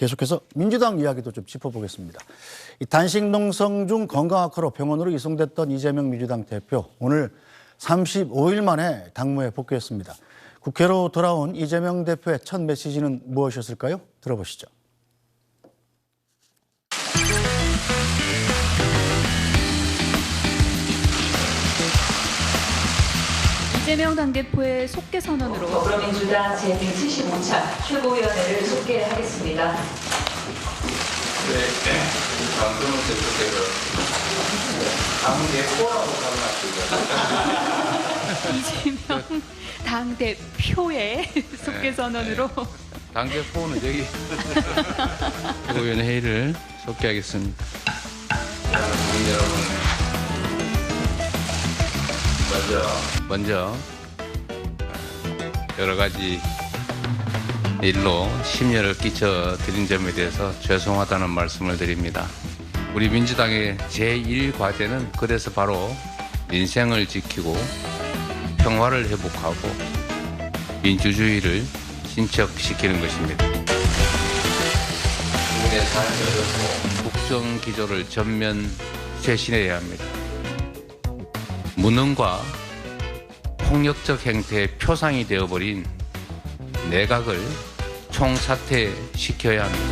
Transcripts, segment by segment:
계속해서 민주당 이야기도 좀 짚어보겠습니다. 이 단식 농성 중 건강 악화로 병원으로 이송됐던 이재명 민주당 대표 오늘 35일 만에 당무에 복귀했습니다. 국회로 돌아온 이재명 대표의 첫 메시지는 무엇이었을까요? 들어보시죠. 이재명 당대표의 속개 선언으로 더불어민주당 제175차 최고위원회를 속개하겠습니다. 네, 방송을 계속해서 당대표라고 이재명 당대표의 속개 선언으로 당대표는 저기 최고위원 회의를 속개하겠습니다. 여러분, 먼저 여러 가지 일로 심려를 끼쳐 드린 점에 대해서 죄송하다는 말씀을 드립니다. 우리 민주당의 제1과제는 그래서 바로 민생을 지키고 평화를 회복하고 민주주의를 진척시키는 것입니다. 국민의 삶을 국정 기조를 전면 쇄신해야 합니다. 무능과 폭력적 행태의 표상이 되어버린 내각을 총사퇴시켜야 합니다.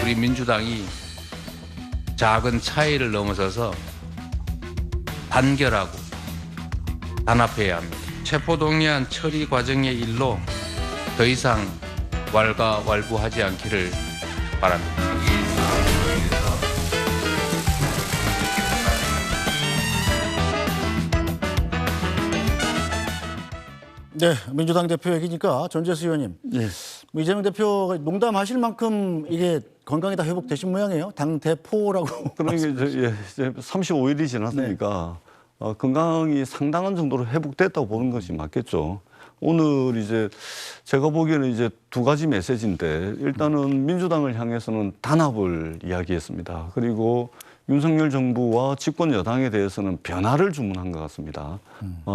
우리 민주당이 작은 차이를 넘어서서 단결하고 단합해야 합니다. 체포동의안 처리 과정의 일로 더 이상 왈가왈부하지 않기를 바랍니다. 네, 민주당 대표 얘기니까 전재수 의원님. 네. 이재명 대표가 농담하실 만큼 이게 건강이 다 회복되신 모양이에요. 당 대표라고. 그러니까 이제 35일이 지났으니까 건강이 상당한 정도로 회복됐다고 보는 것이 맞겠죠. 오늘 이제 제가 보기에는 이제 두 가지 메시지인데 일단은 민주당을 향해서는 단합을 이야기했습니다. 그리고 윤석열 정부와 집권 여당에 대해서는 변화를 주문한 것 같습니다.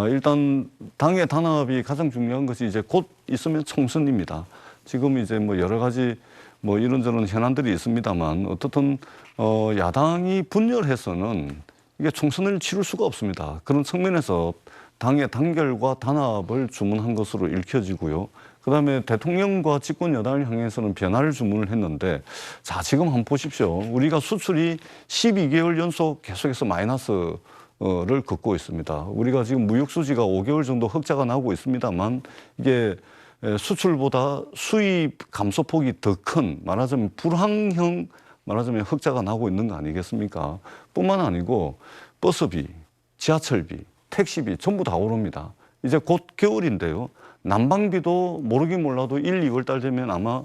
일단 당의 단합이 가장 중요한 것이 이제 곧 있으면 총선입니다. 지금 이제 뭐 여러 가지 뭐 이런저런 현안들이 있습니다만 어떻든 야당이 분열해서는 이게 총선을 치를 수가 없습니다. 그런 측면에서 당의 단결과 단합을 주문한 것으로 읽혀지고요. 그다음에 대통령과 집권 여당을 향해서는 변화를 주문을 했는데 자 지금 한번 보십시오. 우리가 수출이 12개월 연속 계속해서 마이너스를 긋고 있습니다. 우리가 지금 무역 수지가 5개월 정도 흑자가 나고 있습니다만 이게 수출보다 수입 감소폭이 더 큰 말하자면 불황형 말하자면 흑자가 나고 있는 거 아니겠습니까? 뿐만 아니고 버스비, 지하철비, 택시비 전부 다 오릅니다. 이제 곧 겨울인데요. 난방비도 모르긴 몰라도 1, 2월 달 되면 아마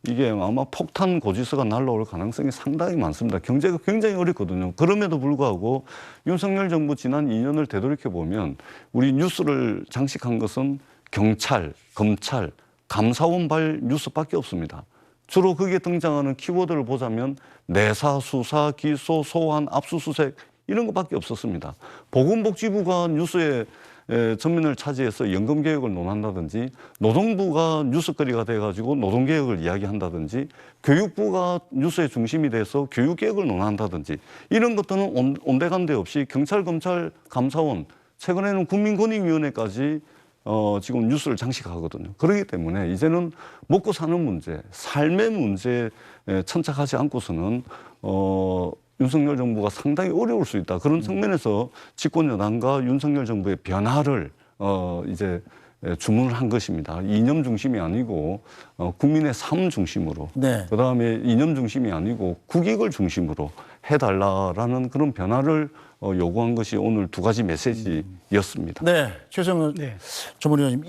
이게 폭탄 고지서가 날라올 가능성이 상당히 많습니다. 경제가 굉장히 어렵거든요. 그럼에도 불구하고 윤석열 정부 지난 2년을 되돌이켜 보면 우리 뉴스를 장식한 것은 경찰, 검찰, 감사원발 뉴스밖에 없습니다. 주로 거기에 등장하는 키워드를 보자면 내사, 수사, 기소, 소환, 압수수색 이런 것밖에 없었습니다. 보건복지부가 뉴스에 전면을 차지해서 연금개혁을 논한다든지 노동부가 뉴스거리가 돼가지고 노동개혁을 이야기한다든지 교육부가 뉴스의 중심이 돼서 교육개혁을 논한다든지 이런 것들은 온데간데 없이 경찰, 검찰, 감사원 최근에는 국민권익위원회까지 지금 뉴스를 장식하거든요. 그렇기 때문에 이제는 먹고 사는 문제, 삶의 문제에 천착하지 않고서는 윤석열 정부가 상당히 어려울 수 있다. 그런 측면에서 집권 여당과 윤석열 정부의 변화를 이제 주문을 한 것입니다. 이념 중심이 아니고 국민의 삶 중심으로, 네. 그다음에 이념 중심이 아니고 국익을 중심으로 해달라라는 그런 변화를 요구한 것이 오늘 두 가지 메시지였습니다. 네, 최성은 조문 의원님.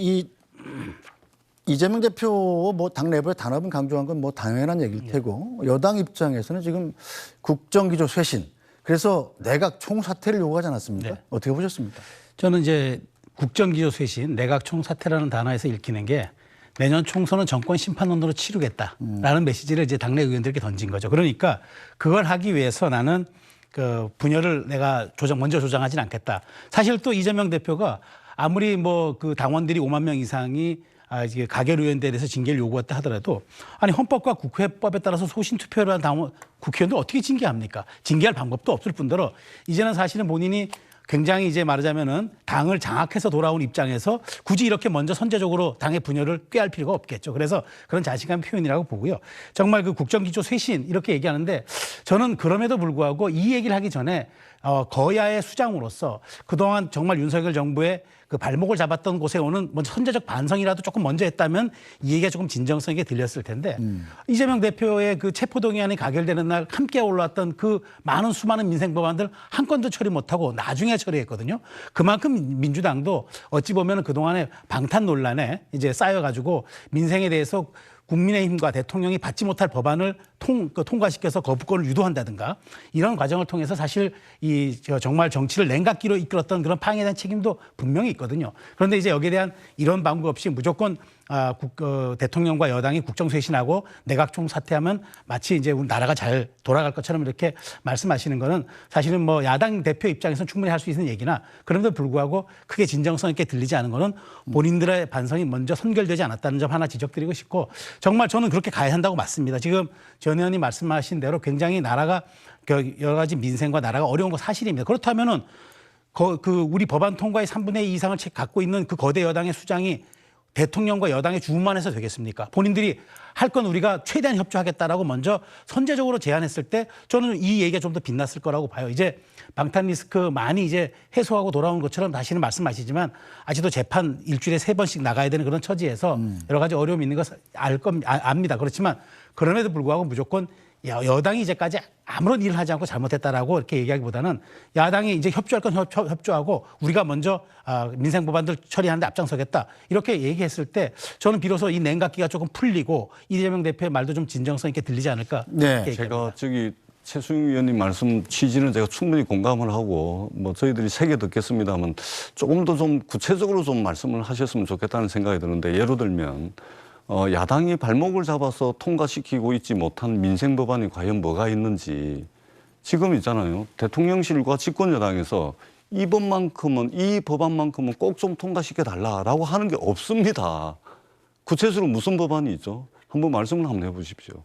이재명 대표 뭐 당 내부의 단합은 강조한 건 뭐 당연한 얘기일 테고 여당 입장에서는 지금 국정기조 쇄신 그래서 내각 총사퇴를 요구하지 않았습니까? 네. 어떻게 보셨습니까? 저는 이제 국정기조 쇄신, 내각 총사퇴라는 단어에서 읽히는 게 내년 총선은 정권 심판론으로 치르겠다라는 메시지를 이제 당내 의원들에게 던진 거죠. 그러니까 그걸 하기 위해서 나는 그 분열을 내가 먼저 조장하지는 않겠다. 사실 또 이재명 대표가 아무리 뭐 그 당원들이 5만 명 이상이 이게 가결 의원들에 대해서 징계를 요구했다 하더라도 아니 헌법과 국회법에 따라서 소신 투표를 한 당원 국회의원들 어떻게 징계합니까? 징계할 방법도 없을 뿐더러 이제는 사실은 본인이 굉장히 이제 말하자면은 당을 장악해서 돌아온 입장에서 굳이 이렇게 먼저 선제적으로 당의 분열을 꾀할 필요가 없겠죠. 그래서 그런 자신감 표현이라고 보고요. 정말 그 국정기조 쇄신 이렇게 얘기하는데 저는 그럼에도 불구하고 이 얘기를 하기 전에 거야의 수장으로서 그동안 정말 윤석열 정부의 그 발목을 잡았던 곳에 오는 먼저 선제적 반성이라도 조금 먼저 했다면 이 얘기가 조금 진정성 있게 들렸을 텐데 이재명 대표의 그 체포동의안이 가결되는 날 함께 올라왔던 그 많은 수많은 민생 법안들 한 건도 처리 못하고 나중에 처리했거든요. 그만큼 민주당도 어찌 보면 그동안의 방탄 논란에 이제 쌓여가지고 민생에 대해서 국민의힘과 대통령이 받지 못할 법안을 통과시켜서 거부권을 유도한다든가 이런 과정을 통해서 사실 정말 정치를 냉각기로 이끌었던 그런 파행에 대한 책임도 분명히 있거든요. 그런데 이제 여기에 대한 이런 방법 없이 무조건 대통령과 여당이 국정쇄신하고 내각 총사퇴하면 마치 이제 우리 나라가 잘 돌아갈 것처럼 이렇게 말씀하시는 거는 사실은 뭐 야당 대표 입장에서는 충분히 할 수 있는 얘기나 그럼에도 불구하고 크게 진정성 있게 들리지 않은 거는 본인들의 반성이 먼저 선결되지 않았다는 점 하나 지적드리고 싶고 정말 저는 그렇게 가야 한다고 맞습니다. 지금 전 의원님 말씀하신 대로 굉장히 나라가 여러 가지 민생과 나라가 어려운 거 사실입니다. 그렇다면은 우리 법안 통과의 3분의 2 이상을 갖고 있는 그 거대 여당의 수장이 대통령과 여당의 주문만 해서 되겠습니까? 본인들이 할 건 우리가 최대한 협조하겠다라고 먼저 선제적으로 제안했을 때 저는 이 얘기가 좀 더 빛났을 거라고 봐요. 이제 방탄 리스크 많이 이제 해소하고 돌아온 것처럼 다시는 말씀하시지만 아직도 재판 일주일에 3번씩 나가야 되는 그런 처지에서 여러 가지 어려움이 있는 거 압니다. 그렇지만 그럼에도 불구하고 무조건 여당이 이제까지 아무런 일을 하지 않고 잘못했다라고 이렇게 얘기하기보다는 야당이 이제 협조할 건 협조하고 우리가 먼저 민생 법안들 처리하는데 앞장서겠다 이렇게 얘기했을 때 저는 비로소 이 냉각기가 조금 풀리고 이재명 대표의 말도 좀 진정성 있게 들리지 않을까. 네. 제가 최수영 의원님 말씀 취지는 제가 충분히 공감을 하고 뭐 저희들이 세게 듣겠습니다만 조금 더 좀 구체적으로 좀 말씀을 하셨으면 좋겠다는 생각이 드는데 예를 들면 야당이 발목을 잡아서 통과시키고 있지 못한 민생 법안이 과연 뭐가 있는지 지금 있잖아요. 대통령실과 집권여당에서 이 법안만큼은 꼭 좀 통과시켜 달라라고 하는 게 없습니다. 구체적으로 무슨 법안이 있죠? 한번 말씀을 한번 해보십시오.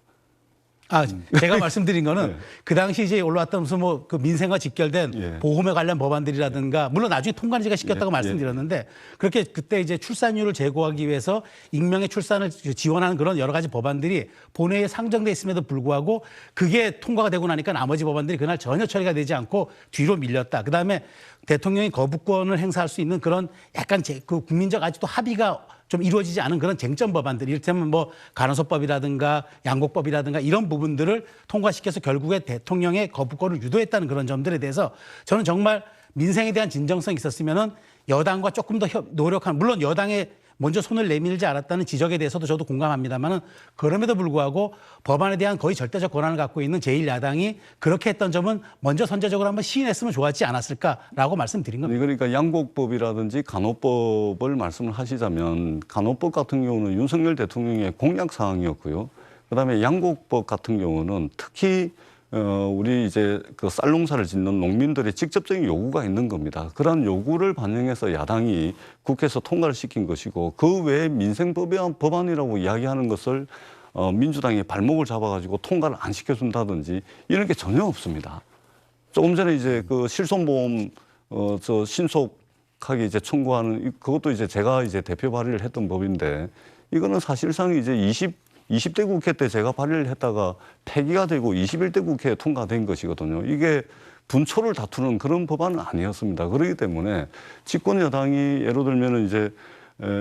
제가 말씀드린 거는 네. 그 당시 이제 올라왔던 무슨 뭐 그 민생과 직결된 보험에 관련 법안들이라든가 물론 나중에 통과제가 시켰다고 말씀드렸는데 그렇게 그때 이제 출산율을 제고하기 위해서 익명의 출산을 지원하는 그런 여러 가지 법안들이 본회의에 상정돼 있음에도 불구하고 그게 통과가 되고 나니까 나머지 법안들이 그날 전혀 처리가 되지 않고 뒤로 밀렸다. 그다음에 대통령이 거부권을 행사할 수 있는 그런 약간 그 국민적 아직도 합의가 좀 이루어지지 않은 그런 쟁점 법안들, 이를테면 뭐 간호소법이라든가 양곡법이라든가 이런 부분들을 통과시켜서 결국에 대통령의 거부권을 유도했다는 그런 점들에 대해서 저는 정말 민생에 대한 진정성이 있었으면은 여당과 조금 더 노력한, 물론 여당의 먼저 손을 내밀지 않았다는 지적에 대해서도 저도 공감합니다만은 그럼에도 불구하고 법안에 대한 거의 절대적 권한을 갖고 있는 제1야당이 그렇게 했던 점은 먼저 선제적으로 한번 시인했으면 좋았지 않았을까라고 말씀드린 겁니다. 그러니까 양곡법이라든지 간호법을 말씀을 하시자면 간호법 같은 경우는 윤석열 대통령의 공약 사항이었고요. 그다음에 양곡법 같은 경우는 특히 우리 이제 그 쌀농사를 짓는 농민들의 직접적인 요구가 있는 겁니다. 그런 요구를 반영해서 야당이 국회에서 통과를 시킨 것이고 그 외에 민생 법안이라고 이야기하는 것을 민주당이 발목을 잡아가지고 통과를 안 시켜준다든지 이런 게 전혀 없습니다. 조금 전에 이제 그 실손보험 신속하게 이제 청구하는 그것도 이제 제가 이제 대표 발의를 했던 법인데 이거는 사실상 이제 20대 국회 때 제가 발의를 했다가 폐기가 되고 21대 국회에 통과된 것이거든요. 이게 분초를 다투는 그런 법안은 아니었습니다. 그렇기 때문에 집권 여당이 예를 들면 이제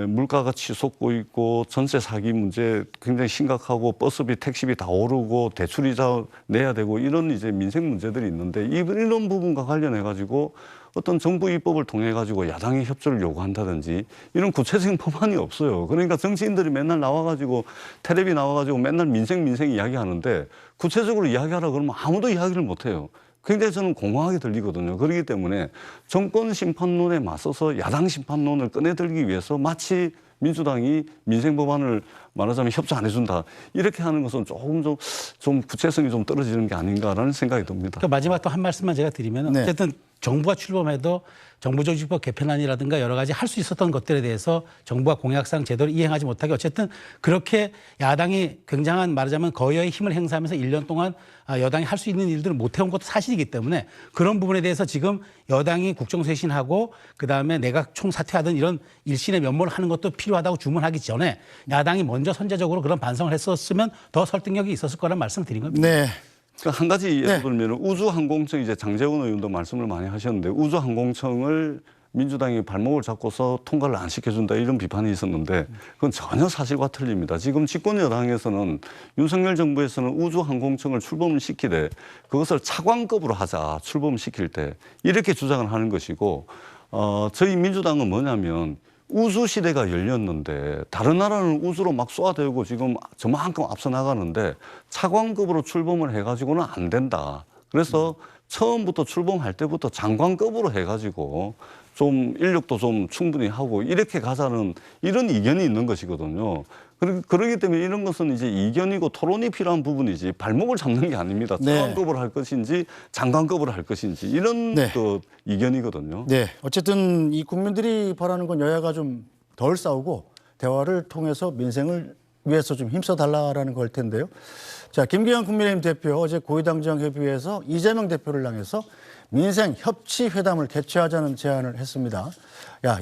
물가가 치솟고 있고 전세 사기 문제 굉장히 심각하고 버스비, 택시비 다 오르고 대출이자 내야 되고 이런 이제 민생 문제들이 있는데 이런 부분과 관련해 가지고 어떤 정부 입법을 통해 가지고 야당의 협조를 요구한다든지 이런 구체적인 법안이 없어요. 그러니까 정치인들이 맨날 나와가지고 텔레비 나와가지고 맨날 민생 이야기하는데 구체적으로 이야기하라 그러면 아무도 이야기를 못해요. 굉장히 저는 공허하게 들리거든요. 그렇기 때문에 정권 심판론에 맞서서 야당 심판론을 꺼내들기 위해서 마치 민주당이 민생 법안을 말하자면 협조 안 해준다 이렇게 하는 것은 조금 좀 구체성이 좀 떨어지는 게 아닌가라는 생각이 듭니다. 마지막 또 한 말씀만 제가 드리면 네. 어쨌든 정부가 출범해도 정부조직법 개편안이라든가 여러 가지 할 수 있었던 것들에 대해서 정부가 공약상 제대로 이행하지 못하게 어쨌든 그렇게 야당이 굉장한 말하자면 거여의 힘을 행사하면서 1년 동안 여당이 할 수 있는 일들을 못 해온 것도 사실이기 때문에 그런 부분에 대해서 지금 여당이 국정쇄신하고 그다음에 내각 총사퇴하든 이런 일신의 면모를 하는 것도 필요하다고 주문하기 전에 야당이 먼저 선제적으로 그런 반성을 했었으면 더 설득력이 있었을 거란 말씀을 드린 겁니다. 네. 그러니까 한 가지 예를 들면 우주항공청 이제 장재원 의원도 말씀을 많이 하셨는데 우주항공청을 민주당이 발목을 잡고서 통과를 안 시켜준다 이런 비판이 있었는데 그건 전혀 사실과 틀립니다. 지금 집권 여당에서는 윤석열 정부에서는 우주항공청을 출범을 시키되 그것을 차관급으로 하자 출범을 시킬 때 이렇게 주장을 하는 것이고 저희 민주당은 뭐냐면 우주 시대가 열렸는데 다른 나라는 우주로 막 쏘아대고 지금 저만큼 앞서 나가는데 차관급으로 출범을 해가지고는 안 된다. 그래서 처음부터 출범할 때부터 장관급으로 해가지고 좀 인력도 좀 충분히 하고 이렇게 가자는 이런 이견이 있는 것이거든요. 그렇기 때문에 이런 것은 이제 이견이고 토론이 필요한 부분이지 발목을 잡는 게 아닙니다. 네. 차관급으로 할 것인지 장관급으로 할 것인지 이런 네. 그 이견이거든요. 네. 어쨌든 이 국민들이 바라는 건 여야가 좀 덜 싸우고 대화를 통해서 민생을 위해서 좀 힘써달라라는 걸 텐데요. 자, 김기현 국민의힘 대표 어제 고위당정 협의회에서 이재명 대표를 향해서 민생 협치 회담을 개최하자는 제안을 했습니다.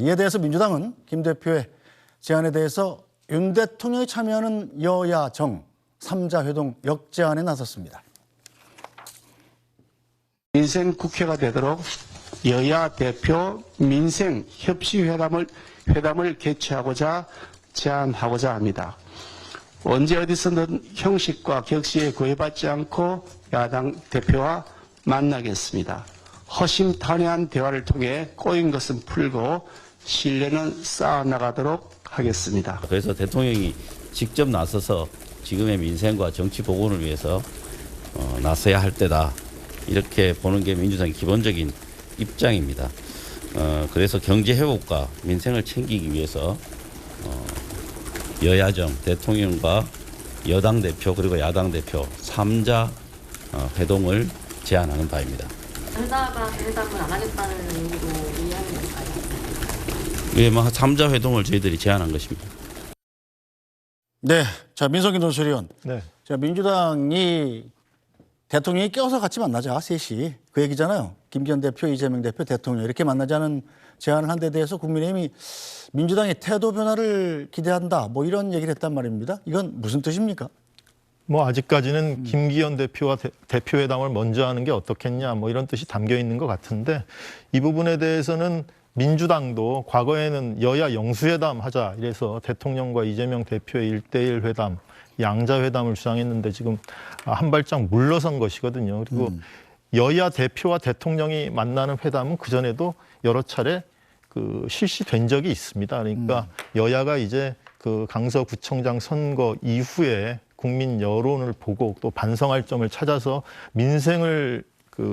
이에 대해서 민주당은 김 대표의 제안에 대해서 윤 대통령이 참여하는 여야 정 3자 회동 역제안에 나섰습니다. 민생 국회가 되도록 여야 대표 민생 협치 회담을 개최하고자 제안하고자 합니다. 언제 어디서든 형식과 격식에 구애받지 않고 야당 대표와 만나겠습니다. 허심탄회한 대화를 통해 꼬인 것은 풀고 신뢰는 쌓아나가도록 하겠습니다. 그래서 대통령이 직접 나서서 지금의 민생과 정치 복원을 위해서 나서야 할 때다. 이렇게 보는 게 민주당의 기본적인 입장입니다. 그래서 경제 회복과 민생을 챙기기 위해서 여야정 대통령과 여당 대표 그리고 야당 대표 3자 회동을 제안하는 바입니다. 당사가 회담을 안 하겠다는 의미로 이해하는 건가요? 예, 3자 회동을 저희들이 제안한 것입니다. 네. 자, 민석기 논설위원. 네. 자, 민주당이 대통령이 껴서 같이 만나자, 셋이. 그 얘기잖아요. 김기현 대표, 이재명 대표, 대통령 이렇게 만나자는 제안을 한 데 대해서 국민의힘이 민주당의 태도 변화를 기대한다. 뭐 이런 얘기를 했단 말입니다. 이건 무슨 뜻입니까? 뭐 아직까지는 김기현 대표와 대표회담을 먼저 하는 게 어떻겠냐 뭐 이런 뜻이 담겨 있는 것 같은데 이 부분에 대해서는 민주당도 과거에는 여야 영수회담 하자 이래서 대통령과 이재명 대표의 1대1 회담, 양자회담을 주장했는데 지금 한 발짝 물러선 것이거든요. 그리고 여야 대표와 대통령이 만나는 회담은 그전에도 여러 차례 실시된 적이 있습니다. 그러니까 여야가 이제 그 강서구청장 선거 이후에 국민 여론을 보고 또 반성할 점을 찾아서 민생을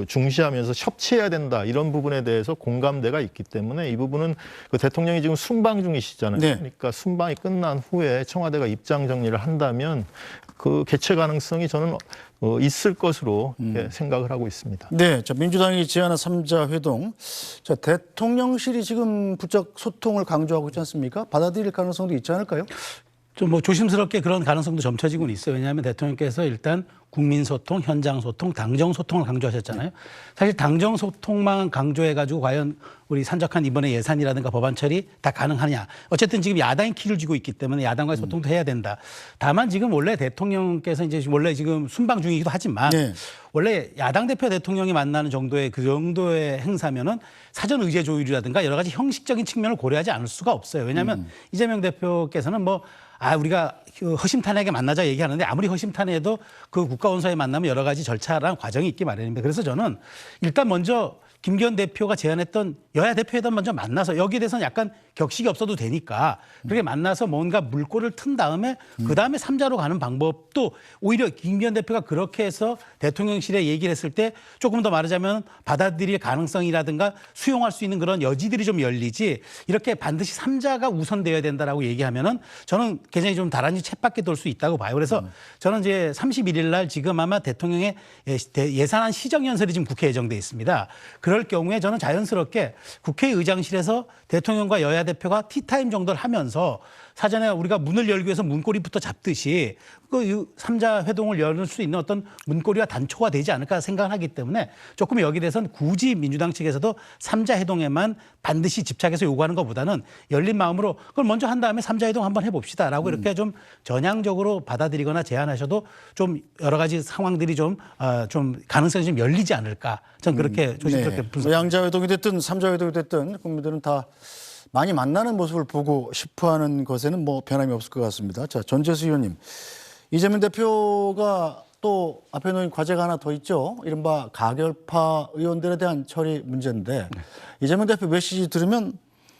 중시하면서 협치해야 된다 이런 부분에 대해서 공감대가 있기 때문에 이 부분은 그 대통령이 지금 순방 중이시잖아요. 네. 그러니까 순방이 끝난 후에 청와대가 입장 정리를 한다면 그 개최 가능성이 저는 있을 것으로 생각을 하고 있습니다. 네, 자, 민주당이 제안한 3자 회동. 자, 대통령실이 지금 부쩍 소통을 강조하고 있지 않습니까? 받아들일 가능성도 있지 않을까요? 좀 뭐 조심스럽게 그런 가능성도 점쳐지고는 있어요. 왜냐하면 대통령께서 일단 국민 소통, 현장 소통, 당정 소통을 강조하셨잖아요. 사실 당정 소통만 강조해가지고 과연 우리 산적한 이번에 예산이라든가 법안 처리 다 가능하냐. 어쨌든 지금 야당이 키를 쥐고 있기 때문에 야당과의 소통도 해야 된다. 다만 지금 원래 대통령께서 이제 원래 지금 순방 중이기도 하지만 네. 원래 야당 대표 대통령이 만나는 정도의 그 정도의 행사면은 사전 의제 조율이라든가 여러 가지 형식적인 측면을 고려하지 않을 수가 없어요. 왜냐하면 이재명 대표께서는 우리가 허심탄회하게 만나자 얘기하는데 아무리 허심탄회해도 그 국가원수에 만나면 여러 가지 절차랑 과정이 있기 마련입니다. 그래서 저는 일단 먼저 김기현 대표가 제안했던 여야 대표회담 먼저 만나서 여기에 대해서는 약간 격식이 없어도 되니까 그렇게 만나서 뭔가 물꼬를 튼 다음에 그다음에 3자로 가는 방법도 오히려 김기현 대표가 그렇게 해서 대통령실에 얘기를 했을 때 조금 더 말하자면 받아들일 가능성이라든가 수용할 수 있는 그런 여지들이 좀 열리지 이렇게 반드시 3자가 우선되어야 된다라고 얘기하면은 저는 굉장히 좀 다란히 쳇바퀴 돌 수 있다고 봐요. 그래서 저는 이제 31일 날 지금 아마 대통령의 예산안 시정연설이 지금 국회에 예정돼 있습니다. 그럴 그럴 경우에 저는 자연스럽게 국회의장실에서 대통령과 여야 대표가 티타임 정도를 하면서 사전에 우리가 문을 열기 위해서 문고리부터 잡듯이 그 3자 회동을 열 수 있는 어떤 문고리와 단초가 되지 않을까 생각하기 때문에 조금 여기에 대해서는 굳이 민주당 측에서도 3자 회동에만 반드시 집착해서 요구하는 것보다는 열린 마음으로 그걸 먼저 한 다음에 3자 회동 한번 해봅시다라고 이렇게 좀 전향적으로 받아들이거나 제안하셔도 좀 여러 가지 상황들이 좀 가능성이 좀 열리지 않을까. 저는 그렇게 조심스럽게 분석합니다. 양자 회동이 됐든 3자 회동이 됐든 국민들은 다 많이 만나는 모습을 보고 싶어하는 것에는 뭐 변함이 없을 것 같습니다. 자, 전재수 의원님, 이재명 대표가 또 앞에 놓인 과제가 하나 더 있죠. 이른바 가결파 의원들에 대한 처리 문제인데 이재명 대표 메시지 들으면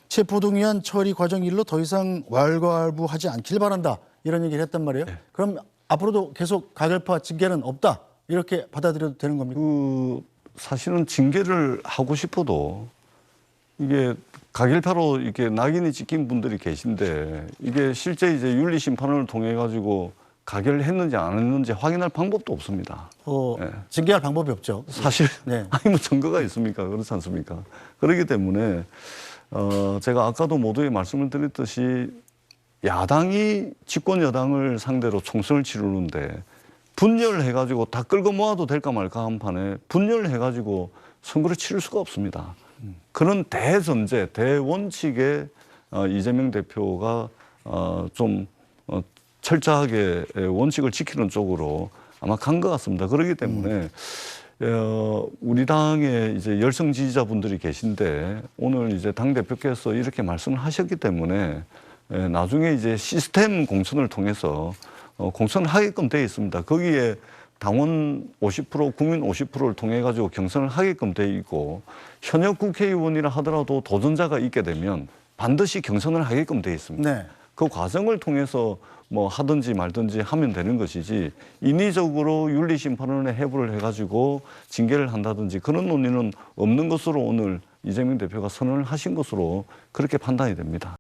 체포동의안 처리 과정 일로 더 이상 왈가왈부하지 않길 바란다 이런 얘기를 했단 말이에요. 그럼 앞으로도 계속 가결파 징계는 없다 이렇게 받아들여도 되는 겁니까? 사실은 징계를 하고 싶어도 이게 가결파로 이렇게 낙인이 찍힌 분들이 계신데 이게 실제 이제 윤리 심판을 통해 가지고 가결했는지 안 했는지 확인할 방법도 없습니다. 네. 징계할 방법이 없죠. 사실 네. 아니 뭐 증거가 있습니까? 그렇지 않습니까? 그렇기 때문에 제가 아까도 모두에 말씀을 드렸듯이 야당이 집권 여당을 상대로 총선을 치르는데 분열해가지고 다 끌고 모아도 될까 말까 한 판에 분열해가지고 선거를 치를 수가 없습니다. 그런 대전제, 대원칙에 이재명 대표가 좀 철저하게 원칙을 지키는 쪽으로 아마 간 것 같습니다. 그렇기 때문에 우리 당에 이제 열성 지지자분들이 계신데 오늘 이제 당 대표께서 이렇게 말씀을 하셨기 때문에 나중에 이제 시스템 공천을 통해서 공천을 하게끔 되어 있습니다. 거기에 당원 50%, 국민 50%를 통해 가지고 경선을 하게끔 되어 있고 현역 국회의원이라 하더라도 도전자가 있게 되면 반드시 경선을 하게끔 되어 있습니다. 네. 그 과정을 통해서 뭐 하든지 말든지 하면 되는 것이지 인위적으로 윤리심판원에 해부를 해가지고 징계를 한다든지 그런 논의는 없는 것으로 오늘 이재명 대표가 선언을 하신 것으로 그렇게 판단이 됩니다.